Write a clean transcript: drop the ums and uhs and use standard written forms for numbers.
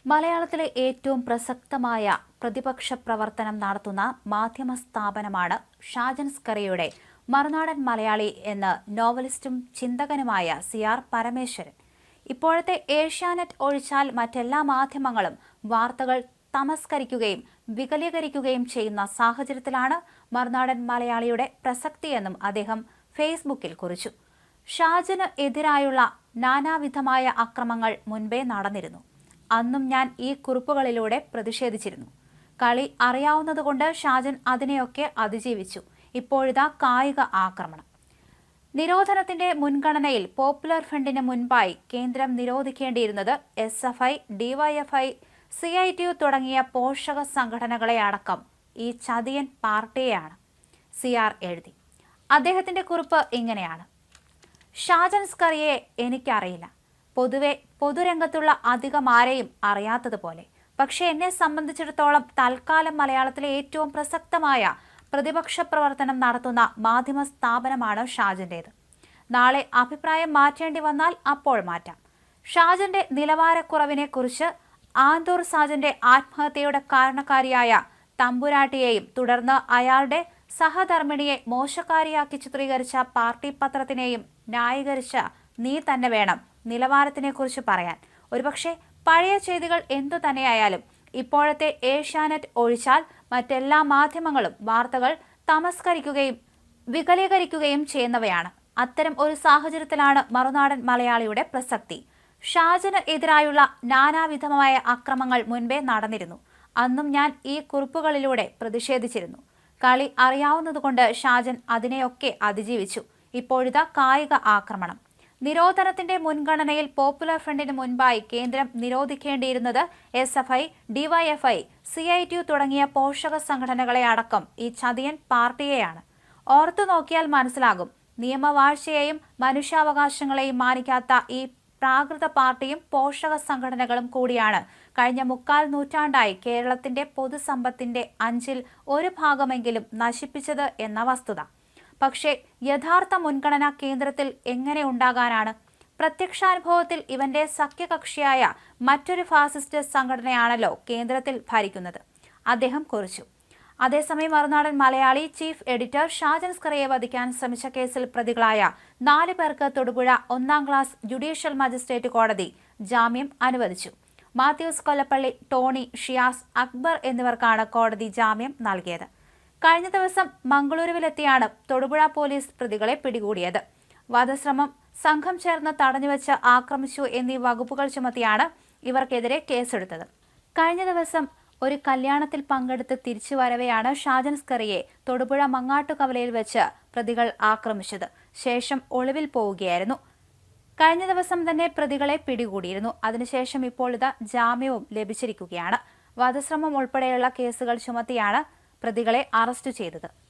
മലയാളത്തിലെ ഏറ്റവും പ്രസക്തമായ പ്രതിപക്ഷ പ്രവർത്തനം നടത്തുന്ന മാധ്യമ സ്ഥാപനമാണ് ഷാജൻ സ്കറിയയുടെ മറുനാടൻ മലയാളി എന്ന നോവലിസ്റ്റും ചിന്തകനുമായ CR പരമേശ്വരൻ. ഇപ്പോഴത്തെ ഏഷ്യാനെറ്റ് ഒഴിച്ചാൽ മറ്റെല്ലാ മാധ്യമങ്ങളും വാർത്തകൾ തമസ്കരിക്കുകയും വികലീകരിക്കുകയും ചെയ്യുന്ന സാഹചര്യത്തിലാണ് മറുനാടൻ മലയാളിയുടെ പ്രസക്തിയെന്നും അദ്ദേഹം ഫേസ്ബുക്കിൽ കുറിച്ചു. ഷാജന് എതിരായുള്ള നാനാവിധമായ അക്രമങ്ങൾ മുൻപേ നടന്നിരുന്നു. അന്നും ഞാൻ ഈ കുറിപ്പുകളിലൂടെ പ്രതിഷേധിച്ചിരുന്നു. കളി അറിയാവുന്നതുകൊണ്ട് ഷാജൻ അതിനെയൊക്കെ അതിജീവിച്ചു. ഇപ്പോഴിതാ കായിക ആക്രമണം. നിരോധനത്തിന്റെ മുൻഗണനയിൽ പോപ്പുലർ ഫ്രണ്ടിന് മുൻപായി കേന്ദ്രം നിരോധിക്കേണ്ടിയിരുന്നത് SFI, DYFI, CITU തുടങ്ങിയ പോഷക സംഘടനകളെ അടക്കം ഈ ചതിയൻ പാർട്ടിയെയാണ്. CR എഴുതി. അദ്ദേഹത്തിന്റെ കുറിപ്പ് ഇങ്ങനെയാണ്: ഷാജൻ സ്കറിയെ എനിക്കറിയില്ല. പൊതുവെ പൊതുരംഗത്തുള്ള അധികം ആരെയും അറിയാത്തതുപോലെ. പക്ഷെ എന്നെ സംബന്ധിച്ചിടത്തോളം തൽക്കാലം മലയാളത്തിലെ ഏറ്റവും പ്രസക്തമായ പ്രതിപക്ഷ പ്രവർത്തനം നടത്തുന്ന മാധ്യമ സ്ഥാപനമാണ് ഷാജന്റേത്. നാളെ അഭിപ്രായം മാറ്റേണ്ടി വന്നാൽ അപ്പോൾ മാറ്റാം. ഷാജന്റെ നിലവാരക്കുറവിനെ കുറിച്ച് ആന്തൂർ സാജന്റെ ആത്മഹത്യയുടെ കാരണക്കാരിയായ തമ്പുരാട്ടിയെയും തുടർന്ന് അയാളുടെ സഹധർമ്മിണിയെ മോശക്കാരിയാക്കി ചിത്രീകരിച്ച പാർട്ടി പത്രത്തിനെയും ന്യായീകരിച്ച നീ തന്നെ വേണം നിലവാരത്തിനെക്കുറിച്ച് പറയാൻ. ഒരുപക്ഷെ പഴയ ചെയ്തികൾ എന്തു തന്നെയായാലും ഇപ്പോഴത്തെ ഏഷ്യാനെറ്റ് ഒഴിച്ചാൽ മറ്റെല്ലാ മാധ്യമങ്ങളും വാർത്തകൾ തമസ്കരിക്കുകയും വികലീകരിക്കുകയും ചെയ്യുന്നവയാണ്. അത്തരം ഒരു സാഹചര്യത്തിലാണ് മറുനാടൻ മലയാളിയുടെ പ്രസക്തി. ഷാജന് എതിരായുള്ള നാനാവിധമായ അക്രമങ്ങൾ മുൻപേ നടന്നിരുന്നു. അന്നും ഞാൻ ഈ കുറിപ്പുകളിലൂടെ പ്രതിഷേധിച്ചിരുന്നു. കളി അറിയാവുന്നതുകൊണ്ട് ഷാജൻ അതിനെയൊക്കെ അതിജീവിച്ചു. ഇപ്പോഴിതാ കായിക ആക്രമണം. നിരോധനത്തിന്റെ മുൻഗണനയിൽ പോപ്പുലർ ഫ്രണ്ടിന് മുൻപായി കേന്ദ്രം നിരോധിക്കേണ്ടിയിരുന്നത് SFI, DYFI, CITU തുടങ്ങിയ പോഷക സംഘടനകളെ അടക്കം ഈ ചതിയൻ പാർട്ടിയെയാണ്. ഓർത്തു നോക്കിയാൽ മനസ്സിലാകും. നിയമവാഴ്ചയെയും മനുഷ്യാവകാശങ്ങളെയും മാനിക്കാത്ത ഈ പ്രാകൃത പാർട്ടിയും പോഷക സംഘടനകളും കൂടിയാണ് കഴിഞ്ഞ 3/4 നൂറ്റാണ്ടായി കേരളത്തിന്റെ പൊതുസമ്പത്തിന്റെ 1/5 ഭാഗമെങ്കിലും നശിപ്പിച്ചത് എന്ന വസ്തുത. പക്ഷേ യഥാർത്ഥ മുൻഗണന കേന്ദ്രത്തിൽ എങ്ങനെ ഉണ്ടാകാനാണ്? പ്രത്യക്ഷാനുഭവത്തിൽ ഇവന്റെ സഖ്യകക്ഷിയായ മറ്റൊരു ഫാസിസ്റ്റ് സംഘടനയാണല്ലോ കേന്ദ്രത്തിൽ ഭരിക്കുന്നത്, അദ്ദേഹം കുറിച്ചു. അതേസമയം മറുനാടൻ മലയാളി ചീഫ് എഡിറ്റർ ഷാജൻ സ്കറിയെ വധിക്കാൻ ശ്രമിച്ച കേസിൽ പ്രതികളായ 4 പേർക്ക് തൊടുപുഴ 1ാം ക്ലാസ് ജുഡീഷ്യൽ മജിസ്ട്രേറ്റ് കോടതി ജാമ്യം അനുവദിച്ചു. മാത്യൂസ് കൊല്ലപ്പള്ളി, ടോണി, ഷിയാസ്, അക്ബർ എന്നിവർക്കാണ് കോടതി ജാമ്യം നൽകിയത്. കഴിഞ്ഞ ദിവസം മംഗളൂരുവിലെത്തിയാണ് തൊടുപുഴ പോലീസ് പ്രതികളെ പിടികൂടിയത്. വധശ്രമം, സംഘം ചേർന്ന് തടഞ്ഞുവെച്ച് ആക്രമിച്ചു എന്നീ വകുപ്പുകൾ ചുമത്തിയാണ് ഇവർക്കെതിരെ കേസെടുത്തത്. കഴിഞ്ഞ ദിവസം ഒരു കല്യാണത്തിൽ പങ്കെടുത്ത് തിരിച്ചു വരവെയാണ് ഷാജൻ സ്കറിയെ തൊടുപുഴ മങ്ങാട്ടുകവലയിൽ വെച്ച് പ്രതികൾ ആക്രമിച്ചത്. ശേഷം ഒളിവിൽ പോവുകയായിരുന്നു. കഴിഞ്ഞ ദിവസം തന്നെ പ്രതികളെ പിടികൂടിയിരുന്നു. അതിനുശേഷം ഇപ്പോൾ ഇതാ ജാമ്യവും ലഭിച്ചിരിക്കുകയാണ്. വധശ്രമം ഉൾപ്പെടെയുള്ള കേസുകൾ ചുമത്തിയാണ് പ്രതികളെ അറസ്റ്റ് ചെയ്തത്.